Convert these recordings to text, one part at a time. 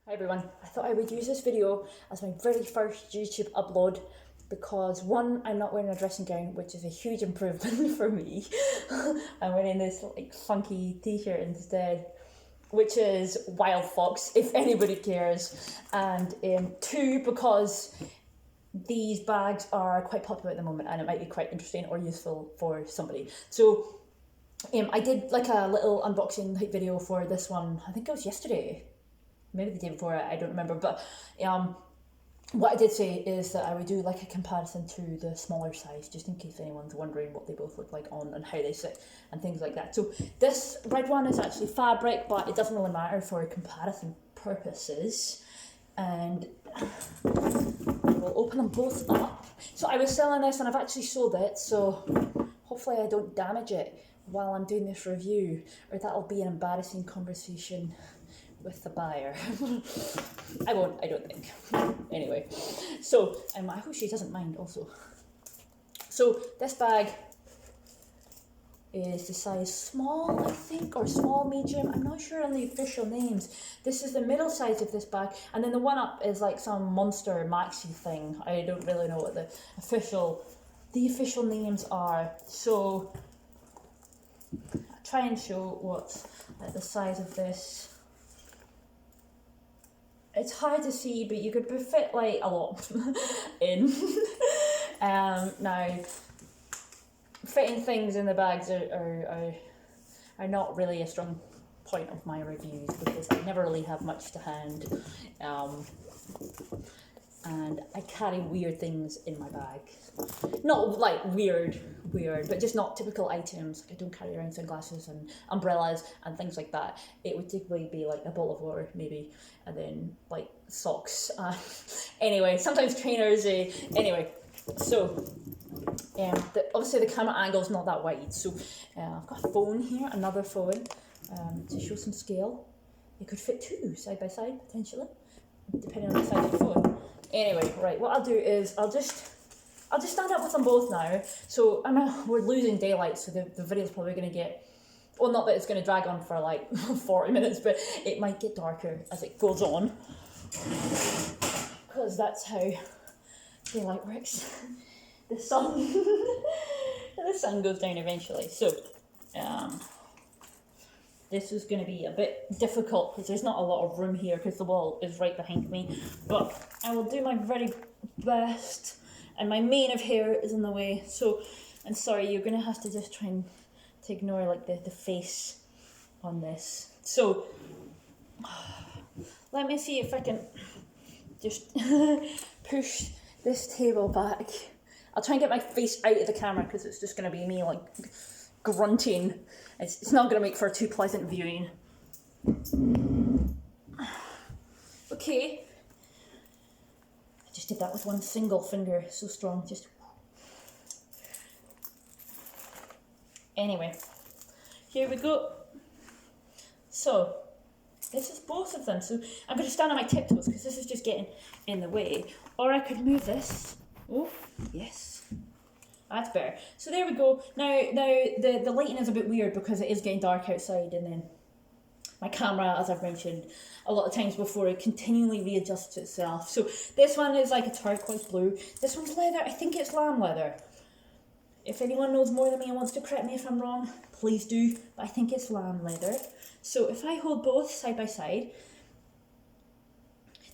Hi everyone, I thought I would use this video as my very first YouTube upload because one, I'm not wearing a dressing gown, which is a huge improvement for me. I'm wearing this like funky t-shirt instead, which is Wild Fox, if anybody cares. And two, because these bags are quite popular at the moment and it might be quite interesting or useful for somebody. So I did like a little unboxing video for this one, I think it was yesterday, maybe the day before, I don't remember, but what I did say is that I would do like a comparison to the smaller size, just in case anyone's wondering what they both look like on and how they sit and things like that. So this red one is actually fabric, but it doesn't really matter for comparison purposes. And I will open them both up. So I was selling this and I've actually sold it, so hopefully I don't damage it while I'm doing this review, or that'll be an embarrassing conversation with the buyer. I won't, I don't think. Anyway, so I hope she doesn't mind also. So this bag is the size small, I think, or small medium. I'm not sure on the official names. This is the middle size of this bag, and then the one up is like some monster maxi thing. I don't really know what the official names are. So I'll try and show what the size of this. It's hard to see, but you could fit like a lot in. Now, fitting things in the bags are not really a strong point of my reviews because I never really have much to hand, and I carry weird things in my bag. Not like weird, but just not typical items. Like I don't carry around sunglasses and umbrellas and things like that. It would typically be like a bottle of water maybe, and then like socks. Anyway, sometimes trainers. Anyway, so obviously the camera angle is not that wide. So I've got a phone here, another phone, to show some scale. It could fit two side by side potentially, depending on the size of the phone. Anyway, right, what I'll do is I'll just stand up with them both now. So we're losing daylight, so the video's probably going to get, well, not that it's going to drag on for like 40 minutes, but it might get darker as it goes on, because that's how daylight works. The sun, the sun goes down eventually. So this is going to be a bit difficult because there's not a lot of room here because the wall is right behind me, but I will do my very best. And my mane of hair is in the way, so I'm sorry, you're going to have to just try and to ignore like the face on this. So let me see if I can just push this table back. I'll try and get my face out of the camera because it's just going to be me like grunting. It's not going to make for too pleasant viewing. Okay. I just did that with one single finger, so strong, just. Anyway, here we go. So, this is both of them. So I'm going to stand on my tiptoes because this is just getting in the way. Or I could move this. Oh, yes. That's better. So there we go. Now the lighting is a bit weird because it is getting dark outside, and then my camera, as I've mentioned a lot of times before, it continually readjusts itself. So this one is like a turquoise blue. This one's leather. I think it's lamb leather. If anyone knows more than me and wants to correct me if I'm wrong, please do. But I think it's lamb leather. So if I hold both side by side,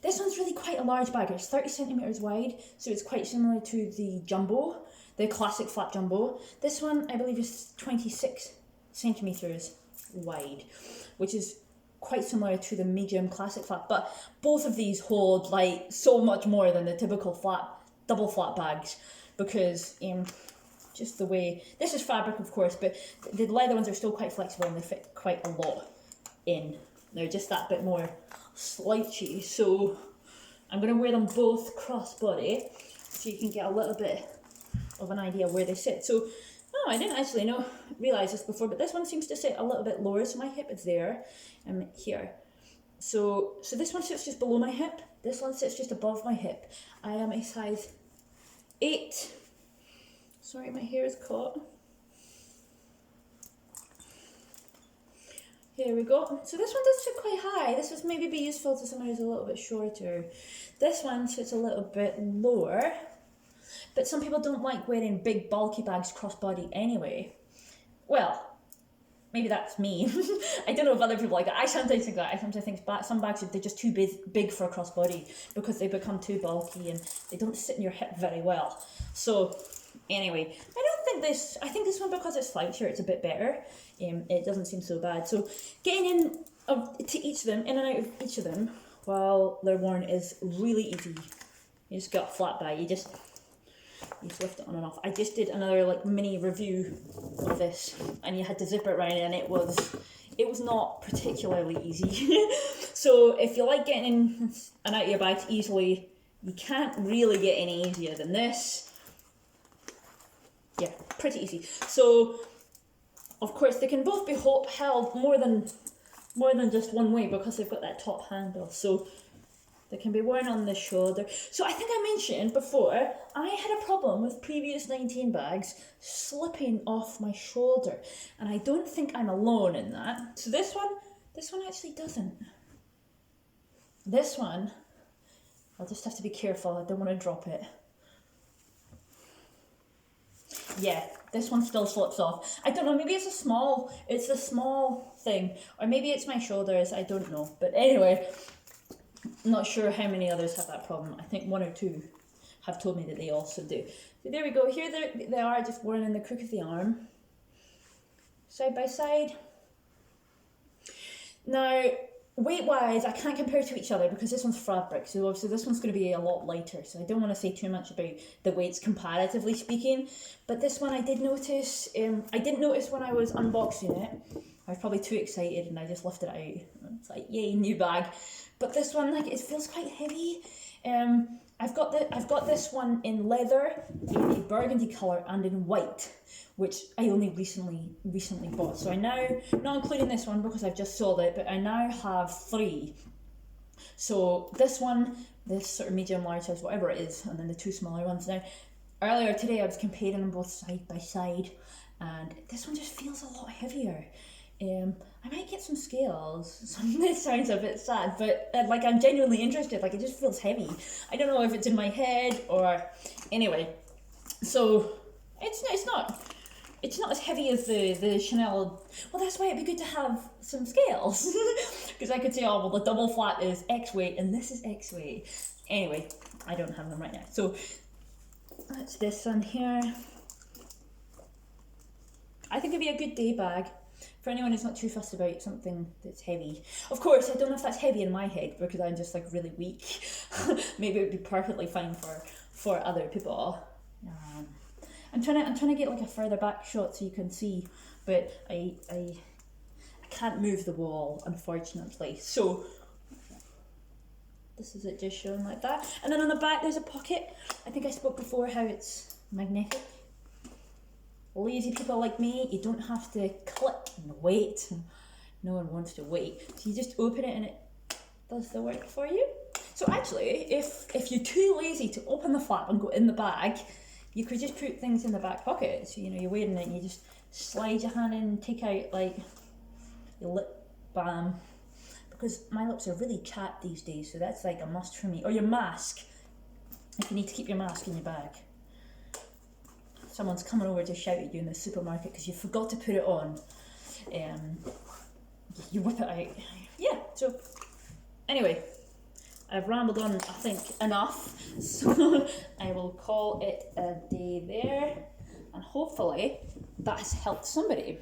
this one's really quite a large bag. It's 30 centimeters wide, so it's quite similar to the jumbo, the classic flap jumbo. This one, I believe, is 26 centimeters wide, which is quite similar to the medium classic flap. But both of these hold like so much more than the typical double flap bags, because just the way, this is fabric of course, but the leather ones are still quite flexible and they fit quite a lot in. They're just that bit more slouchy, so I'm going to wear them both crossbody so you can get a little bit of an idea where they sit. So, I didn't actually realise this before, but this one seems to sit a little bit lower, so my hip is there and here. So this one sits just below my hip, this one sits just above my hip. I am a size 8. Sorry, my hair is caught. Here we go. So this one does sit quite high. This would maybe be useful to someone who's a little bit shorter. This one sits a little bit lower, but some people don't like wearing big bulky bags crossbody anyway. Well, maybe that's me. I don't know if other people like that. I sometimes think that. I sometimes think some bags they're just too big for a crossbody because they become too bulky and they don't sit in your hip very well. So anyway, I think this one, because it's slouchier, it's a bit better. It doesn't seem so bad. So getting in to each of them, in and out of each of them while they're worn is really easy. You just got a flat bag. You just lift it on and off. I just did another like mini review of this, and you had to zip it around, and it was not particularly easy. So if you like getting in and out of your bags easily, you can't really get any easier than this. Yeah, pretty easy. So, of course, they can both be held more than just one way because they've got that top handle. So they can be worn on the shoulder. So I think I mentioned before, I had a problem with previous 19 bags slipping off my shoulder, and I don't think I'm alone in that. So this one actually doesn't. This one, I'll just have to be careful. I don't want to drop it. Yeah, this one still slips off. I don't know, maybe it's a small thing, or maybe it's my shoulders, I don't know. But anyway, I'm not sure how many others have that problem. I think one or two have told me that they also do. So there we go, here they are, just worn in the crook of the arm. Side by side. Now, weight-wise, I can't compare to each other because this one's fabric, so obviously this one's going to be a lot lighter, so I don't want to say too much about the weights comparatively speaking, but this one I did notice, I didn't notice when I was unboxing it. I was probably too excited and I just lifted it out. It's like, yay, new bag. But this one, like, it feels quite heavy. I've got this one in leather, in a burgundy colour, and in white, which I only recently bought. So I now, not including this one because I've just sold it, but I now have 3. So this one, this sort of medium, large size, whatever it is, and then the 2 smaller ones. Now, earlier today I was comparing them both side by side, and this one just feels a lot heavier. I might get some scales. This sounds a bit sad, but like I'm genuinely interested. Like it just feels heavy. I don't know if it's in my head or anyway. So it's not as heavy as the Chanel. Well, that's why it'd be good to have some scales because I could say, oh well, the double flat is X weight and this is X weight. Anyway, I don't have them right now. So that's this one here. I think it'd be a good day bag. For anyone who's not too fussed about something that's heavy. Of course, I don't know if that's heavy in my head because I'm just like really weak. Maybe it would be perfectly fine for other people. I'm trying to get like a further back shot so you can see, but I can't move the wall, unfortunately. So this is it just showing like that. And then on the back there's a pocket. I think I spoke before how it's magnetic. Lazy people like me, you don't have to click and wait. No one wants to wait. So you just open it and it does the work for you. So actually, if you're too lazy to open the flap and go in the bag, you could just put things in the back pocket. So you know you're wearing it and you just slide your hand in and take out like your lip balm. Because my lips are really chapped these days, so that's like a must for me. Or your mask, if you need to keep your mask in your bag. Someone's coming over to shout at you in the supermarket because you forgot to put it on. You whip it out. Yeah, so anyway, I've rambled on, I think, enough. So I will call it a day there. And hopefully that has helped somebody.